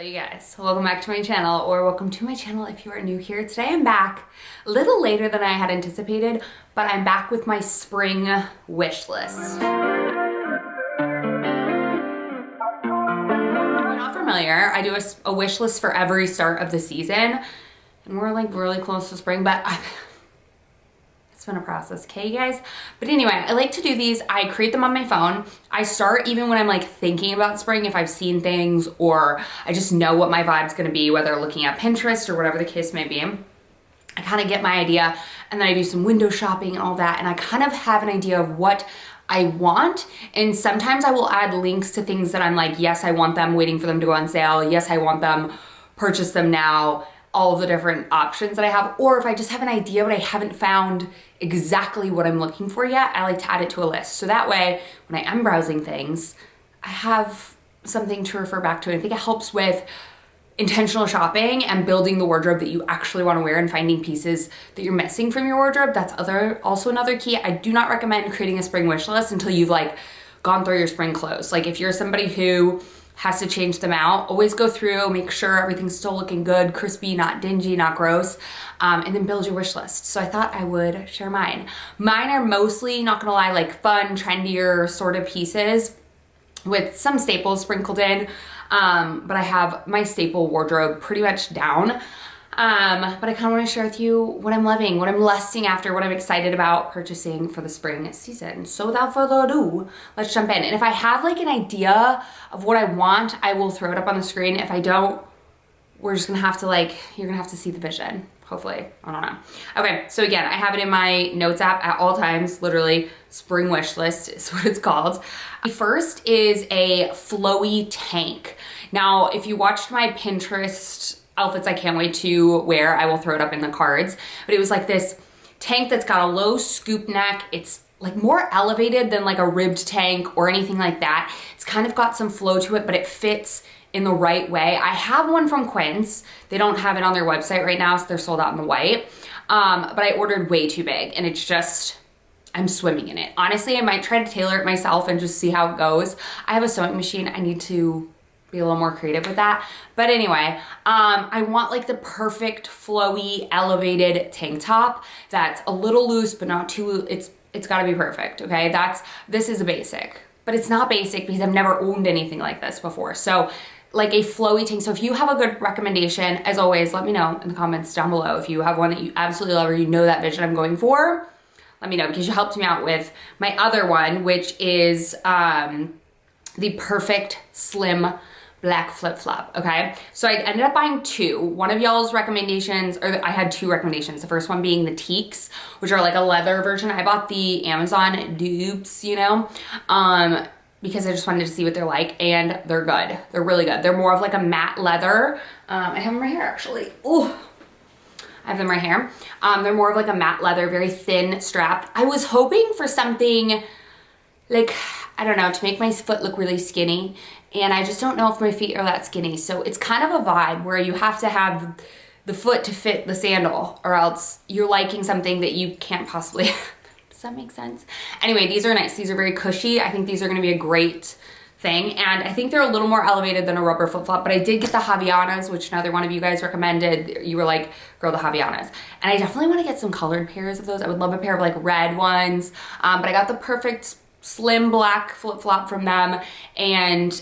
You guys, welcome back to my channel, or welcome to my channel if you are new here. Today I'm back a little later than I had anticipated, but I'm back with my spring wish list. If you're not familiar, I do a wish list for every start of the season, and we're like really close to spring, but it's been a process, okay guys? But anyway, I like to do these. I create them on my phone. I start even when I'm like thinking about spring, if I've seen things or I just know what my vibe's gonna be, whether looking at Pinterest or whatever the case may be. I kind of get my idea and then I do some window shopping and all that, and I kind of have an idea of what I want. And sometimes I will add links to things that I'm like, yes, I want them, waiting for them to go on sale. Yes, I want them, purchase them now. All of the different options that I have, or if I just have an idea but I haven't found exactly what I'm looking for yet, I like to add it to a list. So that way, when I am browsing things, I have something to refer back to. And I think it helps with intentional shopping and building the wardrobe that you actually want to wear and finding pieces that you're missing from your wardrobe. That's also another key. I do not recommend creating a spring wish list until you've like gone through your spring clothes. Like if you're somebody who has to change them out, always go through, make sure everything's still looking good, crispy, not dingy, not gross, and then build your wish list. So I thought I would share mine. Mine are mostly, not gonna lie, like fun, trendier sort of pieces with some staples sprinkled in, but I have my staple wardrobe pretty much down. But I kind of want to share with you what I'm loving, what I'm lusting after, what I'm excited about purchasing for the spring season. So without further ado, let's jump in. And if I have like an idea of what I want, I will throw it up on the screen. If I don't, we're just gonna have to you're gonna have to see the vision, hopefully. I don't know. Okay, so again, I have it in my notes app at all times, literally. Spring wish list is what it's called. The first is a flowy tank. Now, if you watched my Pinterest outfits I can't wait to wear, I will throw it up in the cards, but it was like this tank that's got a low scoop neck. It's like more elevated than like a ribbed tank or anything like that. It's kind of got some flow to it, but it fits in the right way. I have one from Quince. They don't have it on their website right now, so they're sold out in the white, but I ordered way too big and it's just, I'm swimming in it. Honestly, I might try to tailor it myself and just see how it goes. I have a sewing machine. I need to be a little more creative with that. But anyway, I want like the perfect flowy elevated tank top that's a little loose but not too, it's gotta be perfect, okay? This is a basic, but it's not basic because I've never owned anything like this before. So like a flowy tank. So if you have a good recommendation, as always, let me know in the comments down below. If you have one that you absolutely love or you know that vision I'm going for, let me know, because you helped me out with my other one, which is the perfect slim black flip-flop, okay? So I ended up buying two. One of y'all's recommendations, or I had two recommendations. The first one being the teaks, which are like a leather version. I bought the Amazon dupes, you know, because I just wanted to see what they're like, and they're good. They're really good. They're more of like a matte leather. I have them right here, actually. Oh, I have them right here. They're more of like a matte leather, very thin strapped. I was hoping for something like, I don't know, to make my foot look really skinny. And I just don't know if my feet are that skinny. So it's kind of a vibe where you have to have the foot to fit the sandal, or else you're liking something that you can't possibly. Does that make sense? Anyway, these are nice. These are very cushy. I think these are gonna be a great thing. And I think they're a little more elevated than a rubber flip-flop, but I did get the Havianas, which another one of you guys recommended. You were like, girl, the Havianas. And I definitely wanna get some colored pairs of those. I would love a pair of like red ones. But I got the perfect slim black flip-flop from them, and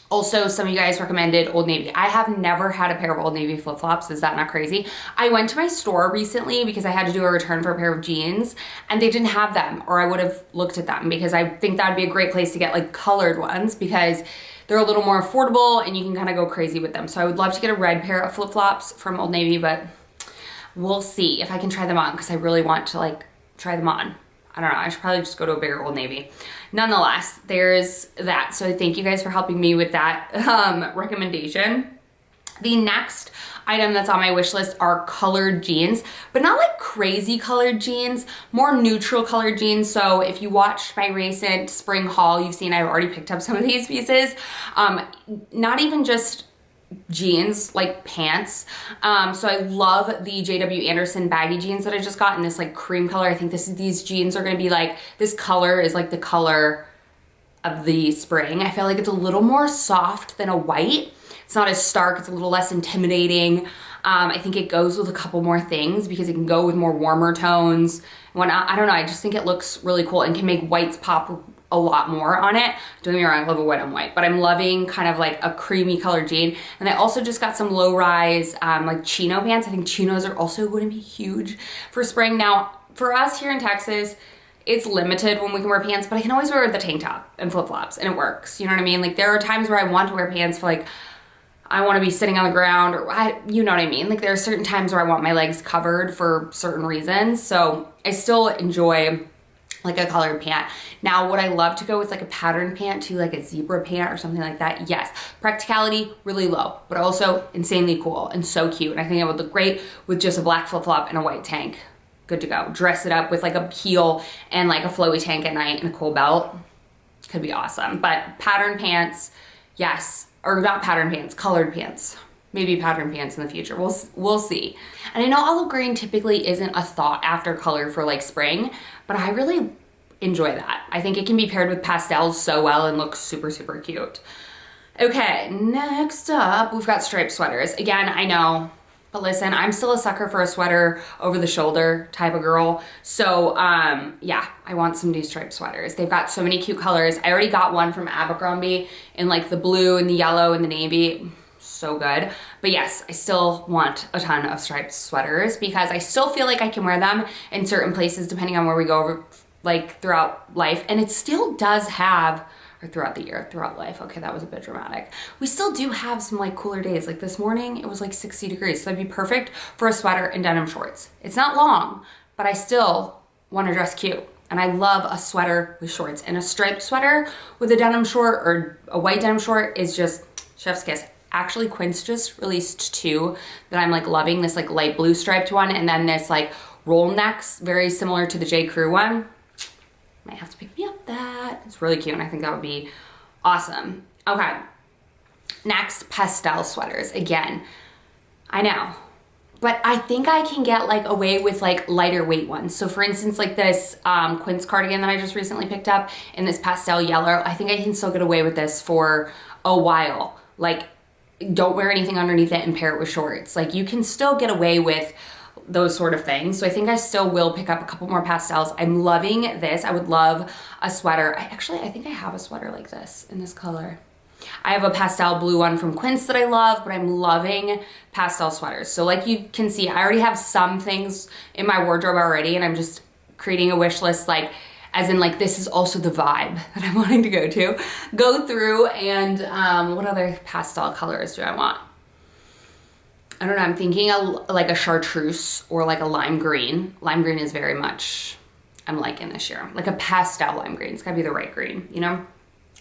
also some of you guys recommended Old Navy. I have never had a pair of Old Navy flip-flops. Is that not crazy? I went to my store recently because I had to do a return for a pair of jeans and they didn't have them, or I would have looked at them, because I think that would be a great place to get like colored ones because they're a little more affordable and you can kind of go crazy with them. So I would love to get a red pair of flip-flops from Old Navy, but we'll see if I can try them on, because I really want to like try them on. I don't know, I should probably just go to a bigger Old Navy. Nonetheless, there's that. So thank you guys for helping me with that recommendation. The next item that's on my wish list are colored jeans, but not like crazy colored jeans, more neutral colored jeans. So if you watched my recent spring haul, you've seen I've already picked up some of these pieces. Not even just jeans, like pants. So I love the JW Anderson baggy jeans that I just got in this like cream color. I think these jeans are gonna be like, this color is like the color of the spring. I feel like it's a little more soft than a white. It's not as stark, it's a little less intimidating. I think it goes with a couple more things because it can go with more warmer tones. I don't know, I just think it looks really cool and can make whites pop a lot more on it. Don't get me wrong, I love a white on white, but I'm loving kind of like a creamy colored jean. And I also just got some low rise like chino pants. I think chinos are also going to be huge for spring. Now, for us here in Texas, it's limited when we can wear pants, but I can always wear the tank top and flip flops and it works. You know what I mean? Like there are times where I want to wear pants for like, I want to be sitting on the ground or you know what I mean? Like there are certain times where I want my legs covered for certain reasons. So I still enjoy like a colored pant. Now, would I love to go with like a patterned pant to like a zebra pant or something like that? Yes. Practicality, really low, but also insanely cool and so cute. And I think it would look great with just a black flip-flop and a white tank. Good to go. Dress it up with like a heel and like a flowy tank at night and a cool belt. Could be awesome. But patterned pants, yes. Or not patterned pants, colored pants. Maybe patterned pants in the future. We'll see. And I know olive green typically isn't a thought after color for like spring, but I really enjoy that. I think it can be paired with pastels so well and looks super, super cute. Okay, next up, we've got striped sweaters. Again, I know, but listen, I'm still a sucker for a sweater over the shoulder type of girl. So yeah, I want some new striped sweaters. They've got so many cute colors. I already got one from Abercrombie in like the blue and the yellow and the navy. So good. But yes, I still want a ton of striped sweaters because I still feel like I can wear them in certain places depending on where we go like throughout life. And it still does have, or throughout the year, throughout life. Okay, that was a bit dramatic. We still do have some like cooler days. Like this morning, it was like 60 degrees. So that'd be perfect for a sweater and denim shorts. It's not long, but I still want to dress cute. And I love a sweater with shorts. And a striped sweater with a denim short or a white denim short is just chef's kiss. Actually, Quince just released two that I'm like loving. This like light blue striped one and then this like roll necks, very similar to the J. Crew one. Might have to pick me up that. It's really cute and I think that would be awesome. Okay, next, pastel sweaters. Again, I know, but I think I can get like away with like lighter weight ones. So for instance, like this Quince cardigan that I just recently picked up in this pastel yellow, I think I can still get away with this for a while. Like, don't wear anything underneath it and pair it with shorts. Like you can still get away with those sort of things. So I think I still will pick up a couple more pastels. I'm loving this. I would love a sweater. I think I have a sweater like this in this color. I have a pastel blue one from Quince that I love, but I'm loving pastel sweaters. So like you can see, I already have some things in my wardrobe already and I'm just creating a wish list like as in like this is also the vibe that I'm wanting to go through and what other pastel colors do I want? I don't know, I'm thinking like a chartreuse or like a lime green. Lime green is very much, I'm liking this year. Like a pastel lime green, it's gotta be the right green, you know?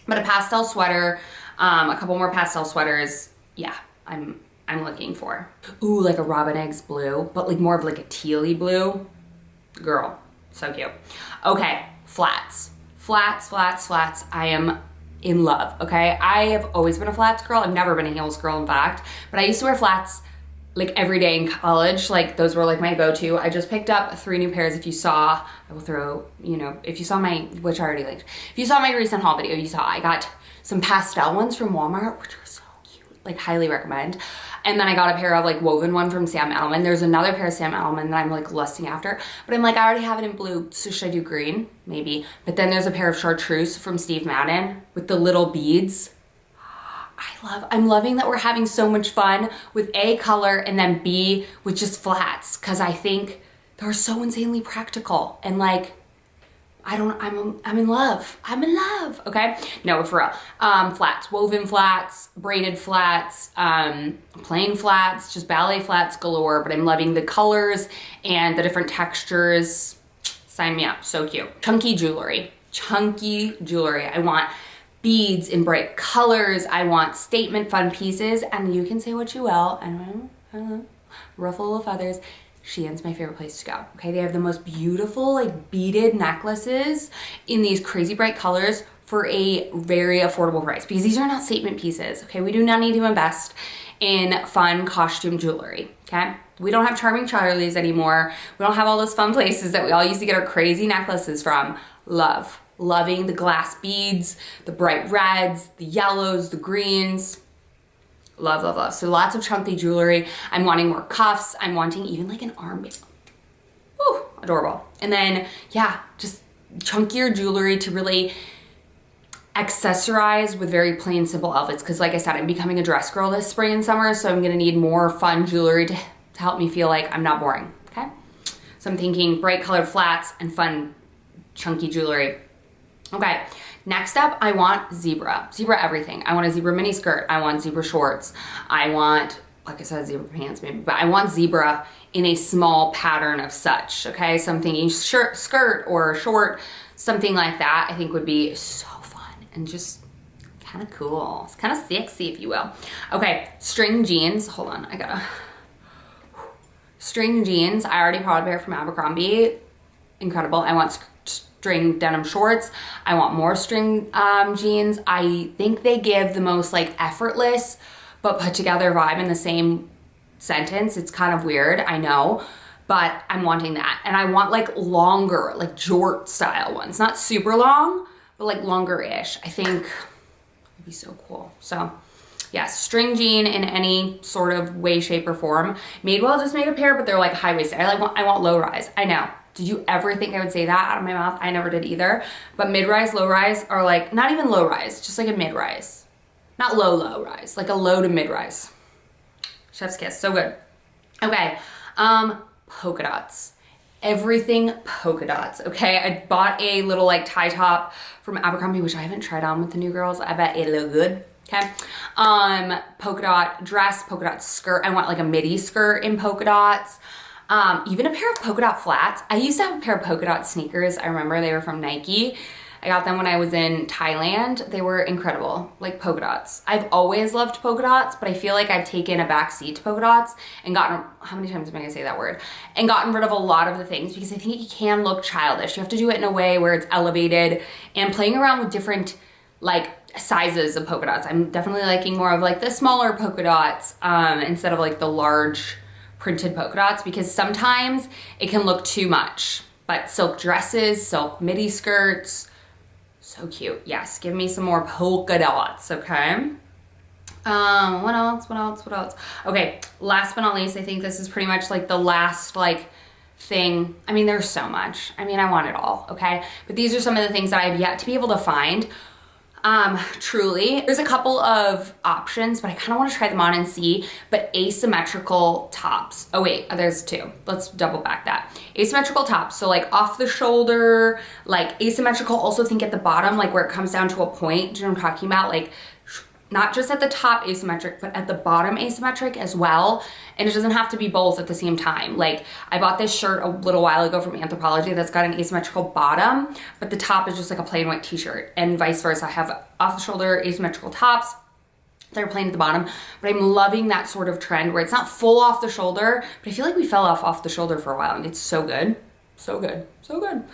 But a pastel sweater, a couple more pastel sweaters, yeah, I'm looking for. Ooh, like a robin eggs blue, but like more of like a tealy blue. Girl, so cute. Okay, flats. I am in love, okay? I have always been a flats girl. I've never been a heels girl, in fact, but I used to wear flats like every day in college. Like those were like my go-to. I just picked up 3 new pairs. If you saw, I will throw, you know, if you saw my, which I already linked, if you saw my recent haul video, you saw I got some pastel ones from Walmart, which are so cute, like highly recommend. And then I got a pair of like woven one from Sam Edelman. There's another pair of Sam Edelman that I'm like lusting after, but I'm like, I already have it in blue, so should I do green? Maybe. But then there's a pair of chartreuse from Steve Madden with the little beads. I'm loving that we're having so much fun with A, color, and then B, with just flats, because I think they're so insanely practical and like, I'm in love. I'm in love, okay? No, for real. Flats, woven flats, braided flats, plain flats, just ballet flats galore, but I'm loving the colors and the different textures. Sign me up, so cute. Chunky jewelry. I want beads in bright colors. I want statement fun pieces, and you can say what you will. I don't know, ruffle of feathers. Shein's my favorite place to go, okay? They have the most beautiful like beaded necklaces in these crazy bright colors for a very affordable price, because these are not statement pieces, okay? We do not need to invest in fun costume jewelry, okay? We don't have charming Charlies anymore. We don't have all those fun places that we all used to get our crazy necklaces from. Loving the glass beads, the bright reds, the yellows, the greens. Love, love, love. So lots of chunky jewelry. I'm wanting more cuffs. I'm wanting even like an armband. Ooh, adorable. And then, yeah, just chunkier jewelry to really accessorize with very plain, simple outfits. Because like I said, I'm becoming a dress girl this spring and summer, so I'm gonna need more fun jewelry to help me feel like I'm not boring, okay? So I'm thinking bright colored flats and fun, chunky jewelry. Okay, next up, I want zebra. Zebra everything. I want a zebra mini skirt. I want zebra shorts. I want, like I said, zebra pants maybe, but I want zebra in a small pattern of such, okay? So I'm thinking skirt or short, something like that I think would be so fun and just kind of cool. It's kind of sexy, if you will. Okay, string jeans. Hold on, I gotta. String jeans. I already bought a pair from Abercrombie. Incredible. I want string denim shorts. I want more string jeans. I think they give the most like effortless but put together vibe in the same sentence. It's kind of weird, I know, but I'm wanting that. And I want like longer, like jort style ones. Not super long, but like longer-ish. I think it'd be so cool. So yes, string jean in any sort of way, shape, or form. Madewell just made a pair, but they're like high-waisted. I want low rise. I know. Did you ever think I would say that out of my mouth? I never did either. But mid-rise, low-rise are like, not even low-rise, just like a mid-rise. Not low rise, like a low to mid-rise. Chef's kiss, so good. Okay, polka dots. Everything polka dots, okay? I bought a little like tie top from Abercrombie, which I haven't tried on with the new girls. I bet it'll look good, okay? Polka dot dress, polka dot skirt. I want like a midi skirt in polka dots. Even a pair of polka dot flats. I used to have a pair of polka dot sneakers. I remember they were from Nike. I got them when I was in Thailand. They were incredible, like polka dots. I've always loved polka dots, but I feel like I've taken a backseat to polka dots and gotten, how many times am I gonna say that word? And gotten rid of a lot of the things because I think it can look childish. You have to do it in a way where it's elevated and playing around with different like sizes of polka dots. I'm definitely liking more of like the smaller polka dots instead of like the large printed polka dots because sometimes it can look too much. But silk dresses, silk midi skirts, so cute. Yes, give me some more polka dots, okay? What else? Okay, last but not least, I think this is pretty much like the last like thing. I mean, there's so much. I mean, I want it all, okay? But these are some of the things that I've yet to be able to find. Truly. There's a couple of options, but I kind of want to try them on and see, but asymmetrical tops. Oh wait, there's two. Let's double back that. Asymmetrical tops, so like off the shoulder, like asymmetrical, also think at the bottom, like where it comes down to a point. Do you know what I'm talking about? Like not just at the top asymmetric, but at the bottom asymmetric as well. And it doesn't have to be both at the same time. Like I bought this shirt a little while ago from Anthropologie that's got an asymmetrical bottom, but the top is just like a plain white t-shirt, and vice versa. I have off the shoulder asymmetrical tops. They're plain at the bottom, but I'm loving that sort of trend where it's not full off the shoulder, but I feel like we fell off the shoulder for a while and it's so good. So good, so good.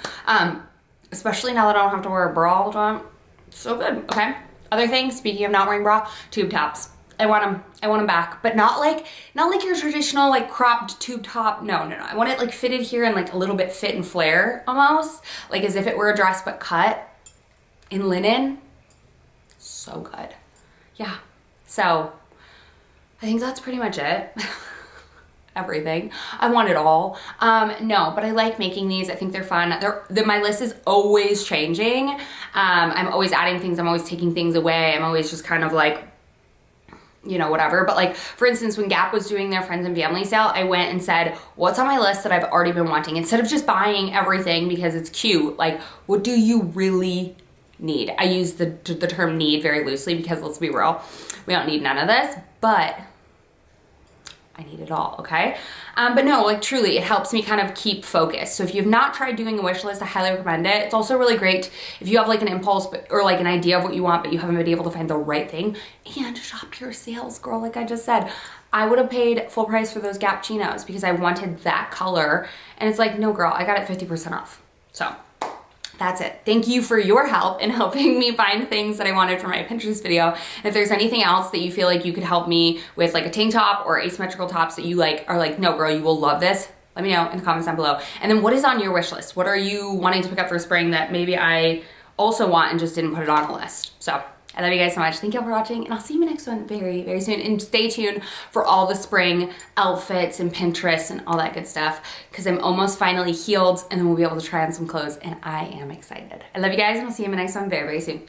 Especially now that I don't have to wear a bra all the time. So good, okay? Other things, speaking of not wearing bra, tube tops. I want them back, but not like your traditional like cropped tube top. No. I want it like fitted here and like a little bit fit and flare almost, like as if it were a dress but cut in linen. So good. Yeah. So I think that's pretty much it. Everything. I want it all. No, but I like making these. I think they're fun. My list is always changing. I'm always adding things. I'm always taking things away. I'm always just kind of like, you know, whatever. But like, for instance, when Gap was doing their friends and family sale, I went and said, what's on my list that I've already been wanting? Instead of just buying everything because it's cute, like, what do you really need? I use the term need very loosely because let's be real, we don't need none of this, but I need it all, okay? But no, like truly, it helps me kind of keep focused. So if you've not tried doing a wish list, I highly recommend it. It's also really great if you have like an impulse or like an idea of what you want, but you haven't been able to find the right thing. And shop your sales, girl, like I just said. I would have paid full price for those Gap chinos because I wanted that color. And it's like, no girl, I got it 50% off. So that's it. Thank you for your help in helping me find things that I wanted for my Pinterest video. And if there's anything else that you feel like you could help me with, like a tank top or asymmetrical tops that you like are like, no girl, you will love this, let me know in the comments down below. And then what is on your wish list? What are you wanting to pick up for spring that maybe I also want and just didn't put it on a list? So I love you guys so much. Thank you all for watching, and I'll see you in my next one very, very soon. And stay tuned for all the spring outfits and Pinterest and all that good stuff, because I'm almost finally healed, and then we'll be able to try on some clothes, and I am excited. I love you guys, and I'll see you in my next one very, very soon.